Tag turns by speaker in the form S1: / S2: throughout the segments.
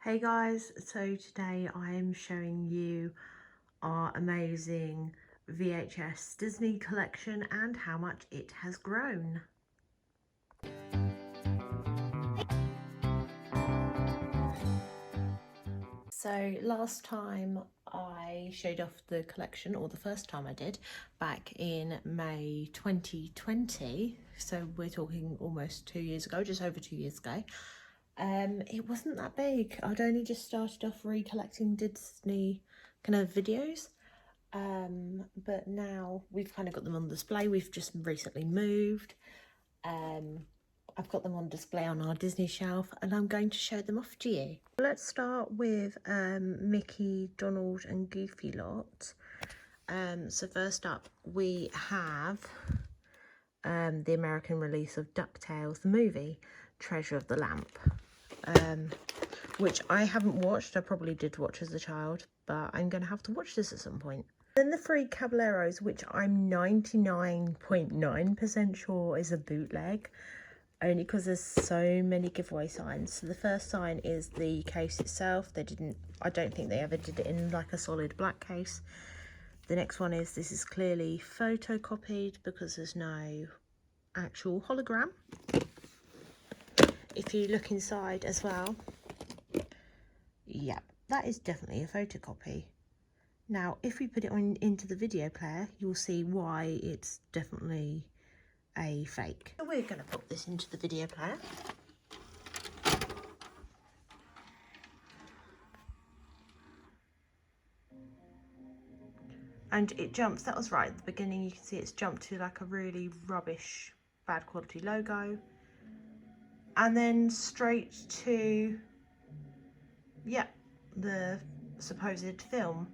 S1: Hey guys, so today I am showing you our amazing VHS Disney collection and how much it has grown. So last time I showed off the collection, or the first time I did, back in May 2020, so we're talking almost 2 years ago, just over 2 years ago. It wasn't that big. I'd only just started off recollecting Disney kind of videos, but now we've kind of got them on display. We've just recently moved. I've got them on display on our Disney shelf and I'm going to show them off to you. Let's start with Mickey, Donald and Goofy lot. So first up we have the American release of DuckTales, the movie, Treasure of the Lamp, which I haven't watched. I probably did watch as a child, but I'm going to have to watch this at some point. Then the Three Caballeros, which I'm 99.9% sure is a bootleg, only because there's so many giveaway signs. So the first sign is the case itself. I don't think they ever did it in like a solid black case. The next one is this is clearly photocopied because there's no actual hologram. If you look inside as well, yeah, that is definitely a photocopy. Now, if we put it on into the video player, you'll see why it's definitely a fake. So we're going to put this into the video player. And it jumps, that was right at the beginning, you can see it's jumped to like a really rubbish, bad quality logo. And then straight to, yeah, the supposed film.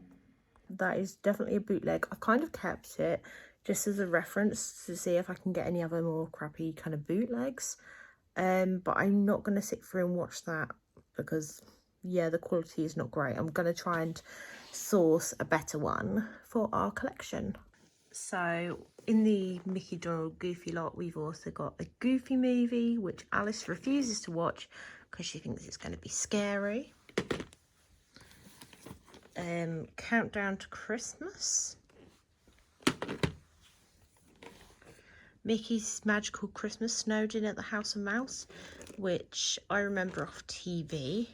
S1: That is definitely a bootleg. I've kind of kept it just as a reference to see if I can get any other more crappy kind of bootlegs. But I'm not going to sit through and watch that because, yeah, the quality is not great. I'm going to try and source a better one for our collection. So in the Mickey, Donald, Goofy lot, we've also got a Goofy movie, which Alice refuses to watch because she thinks it's going to be scary. Countdown to Christmas. Mickey's Magical Christmas, snowed in at the House of Mouse, which I remember off TV.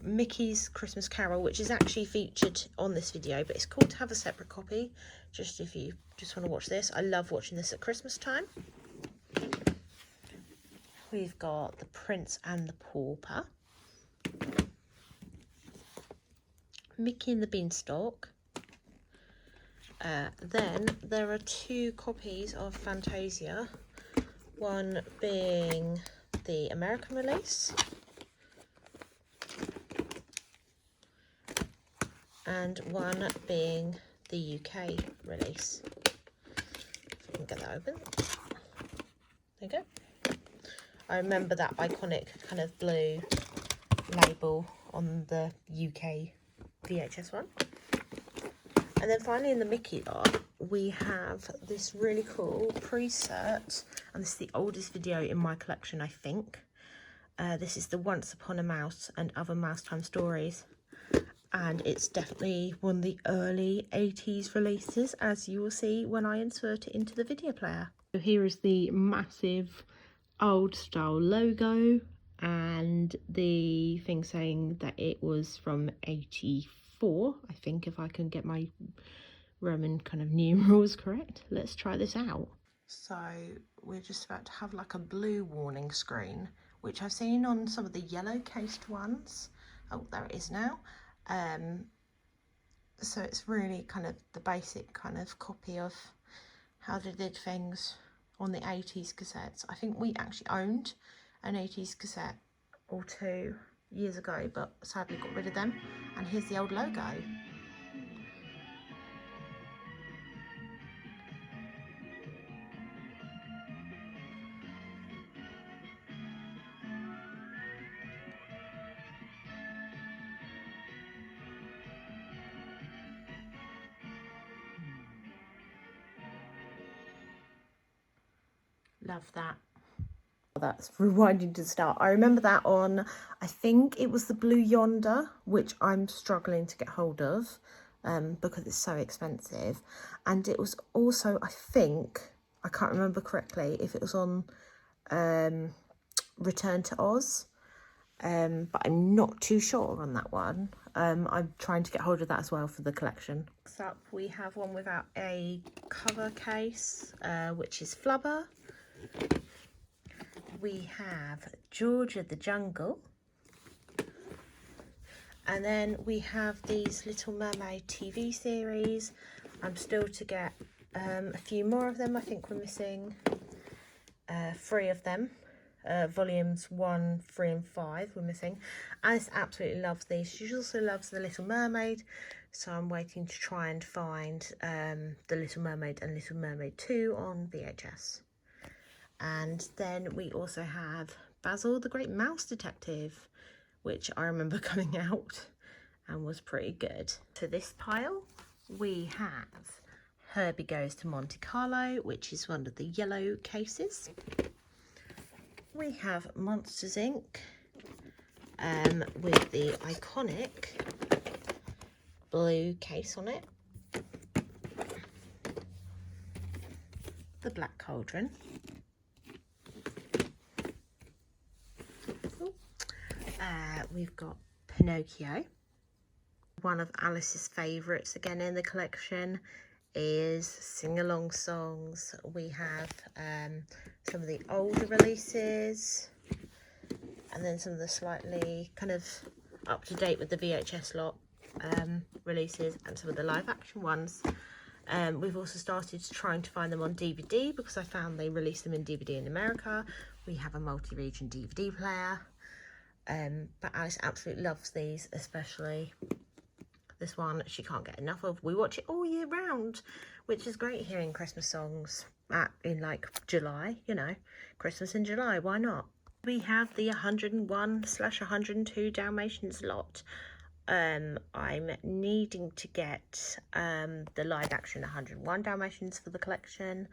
S1: Mickey's Christmas Carol, which is actually featured on this video, but it's cool to have a separate copy, just if you just want to watch this. I love watching this at Christmas time. We've got The Prince and the Pauper. Mickey and the Beanstalk. Then there are two copies of Fantasia, one being the American release and one being the UK release. If I can get that open. There you go. I remember that iconic kind of blue label on the UK VHS one. And then finally in the Mickey lot, we have this really cool pre-cert, and this is the oldest video in my collection, I think. This is the Once Upon a Mouse and Other Mouse-Time Stories, and it's definitely one of the early 80s releases, as you will see when I insert it into the video player. So here is the massive old style logo and the thing saying that it was from 84, I think, if I can get my Roman kind of numerals correct. Let's try this out. So we're just about to have like a blue warning screen, which I've seen on some of the yellow cased ones. Oh, there it is now. So it's really kind of the basic kind of copy of how they did things on the 80s cassettes. I think we actually owned an 80s cassette or two years ago, but sadly got rid of them. And here's the old logo. Love that. that's rewinding to the start. I remember that on, I think it was the Blue Yonder, which I'm struggling to get hold of because it's so expensive. And it was also, I think, I can't remember correctly if it was on Return to Oz, but I'm not too sure on that one. I'm trying to get hold of that as well for the collection. Next up, we have one without a cover case, which is Flubber. We have George of the Jungle. And then we have these Little Mermaid TV series. I'm still to get a few more of them. I think we're missing 3 of them. Volumes 1, 3 and 5 we're missing. Alice absolutely loves these. She also loves The Little Mermaid, so I'm waiting to try and find The Little Mermaid and Little Mermaid 2 on VHS. And then we also have Basil the Great Mouse Detective, which I remember coming out and was pretty good. To this pile we have Herbie Goes to Monte Carlo, which is one of the yellow cases. We have Monsters Inc. With the iconic blue case on it. The Black Cauldron. We've got Pinocchio. One of Alice's favourites again in the collection is sing-along songs. We have some of the older releases and then some of the slightly kind of up to date with the VHS lot releases and some of the live action ones. We've also started trying to find them on DVD because I found they released them in DVD in America. We have a multi-region DVD player, but Alice absolutely loves these, especially this one she can't get enough of. We watch it all year round, which is great, hearing Christmas songs in like July, you know, Christmas in July, why not? We have the 101/102 Dalmatians lot. I'm needing to get the live action 101 Dalmatians for the collection,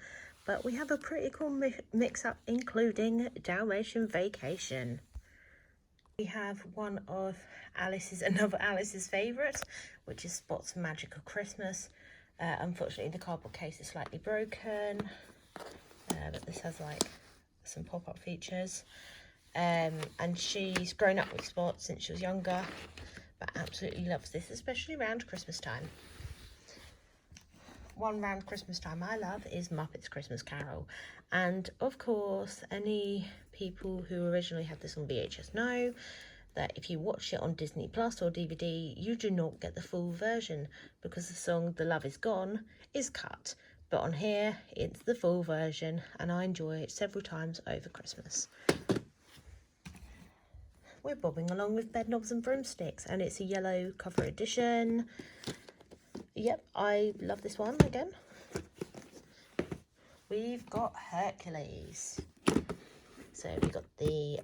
S1: but we have a pretty cool mix up including Dalmatian Vacation. We have one of another Alice's favourites, which is Spot's Magical Christmas. Unfortunately, the cardboard case is slightly broken, but this has like some pop-up features. And she's grown up with Spot since she was younger, but absolutely loves this, especially around Christmas time. One round Christmas time I love is Muppets Christmas Carol. And of course, any people who originally had this on VHS know that if you watch it on Disney Plus or DVD, you do not get the full version because the song The Love Is Gone is cut. But on here, it's the full version and I enjoy it several times over Christmas. We're bobbing along with Bedknobs and Broomsticks and it's a yellow cover edition. Yep, I love this one again. We've got Hercules. So we've got the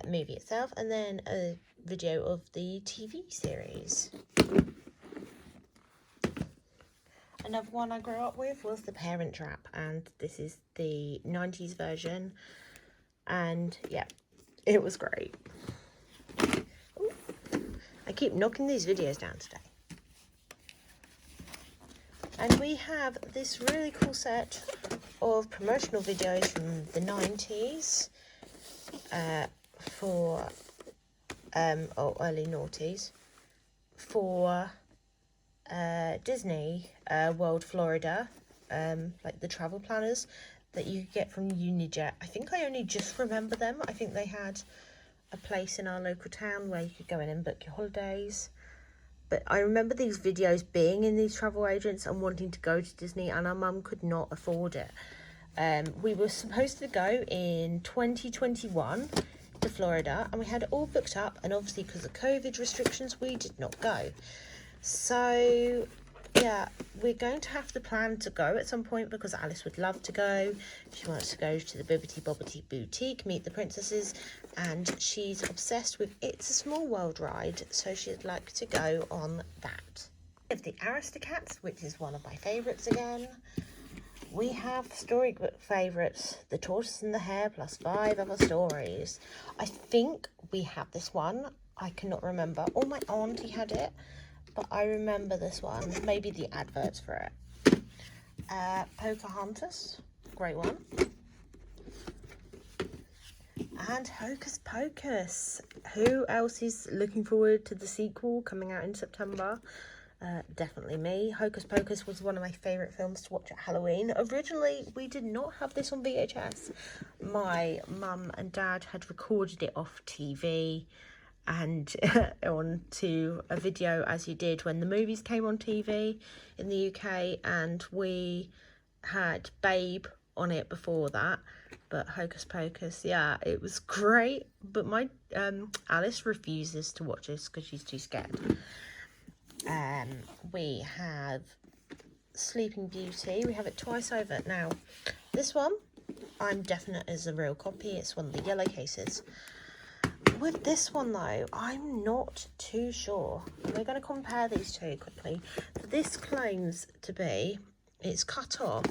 S1: movie itself and then a video of the TV series. Another one I grew up with was The Parent Trap, and this is the 90s version. And yeah, it was great. Ooh, I keep knocking these videos down today. And we have this really cool set of promotional videos from the 90s or early noughties for Disney World Florida, like the travel planners that you get from Unijet. I think I only just remember them. I think they had a place in our local town where you could go in and book your holidays. But I remember these videos being in these travel agents and wanting to go to Disney, and our mum could not afford it. We were supposed to go in 2021 to Florida, and we had it all booked up, and obviously because of COVID restrictions, we did not go. So yeah, we're going to have to plan to go at some point because Alice would love to go. She wants to go to the Bibbidi Bobbidi Boutique, meet the princesses, and she's obsessed with It's a Small World ride, so she'd like to go on that. We have the Aristocats, which is one of my favourites again. we have storybook favourites, The Tortoise and the Hare plus 5 other stories. I think we have this one. I cannot remember. Or my auntie had it, but I remember this one. Maybe the adverts for it. Pocahontas, great one. And Hocus Pocus. Who else is looking forward to the sequel coming out in September? Definitely me. Hocus Pocus was one of my favourite films to watch at Halloween. Originally, we did not have this on VHS. My mum and dad had recorded it off TV and onto a video, as you did when the movies came on TV in the UK, and we had Babe on it before that. But Hocus Pocus, yeah, it was great, but my Alice refuses to watch this because she's too scared. We have Sleeping Beauty. We have it twice over. Now, this one, I'm definite is a real copy. It's one of the yellow cases. With this one, though, I'm not too sure. We're going to compare these two quickly. This claims to be, it's cut off,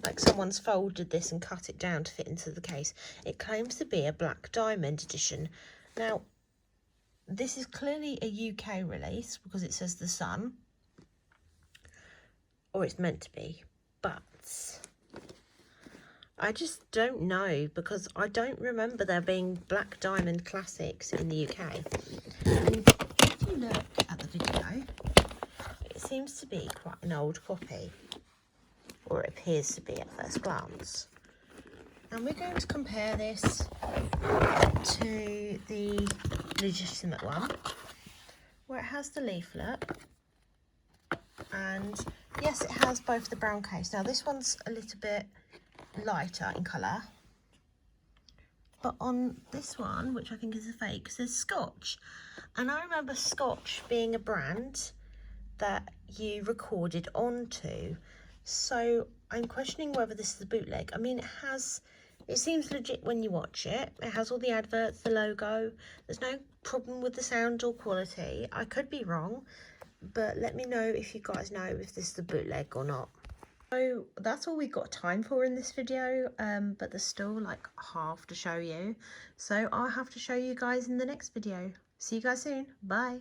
S1: like someone's folded this and cut it down to fit into the case. It claims to be a Black Diamond edition. Now, this is clearly a UK release because it says The Sun, or it's meant to be, but I just don't know because I don't remember there being Black Diamond classics in the UK. And if you look at the video, it seems to be quite an old copy, or it appears to be at first glance. And we're going to compare this to the legitimate one, where it has the leaflet, and yes, it has both the brown case. Now this one's a little bit lighter in colour, but on this one, which I think is a fake, says Scotch, and I remember Scotch being a brand that you recorded onto, so I'm questioning whether this is a bootleg. I mean, it seems legit when you watch it. It has all the adverts, the logo. There's no problem with the sound or quality. I could be wrong, but let me know if you guys know if this is a bootleg or not. So that's all we've got time for in this video, but there's still like half to show you. So I'll have to show you guys in the next video. See you guys soon. Bye.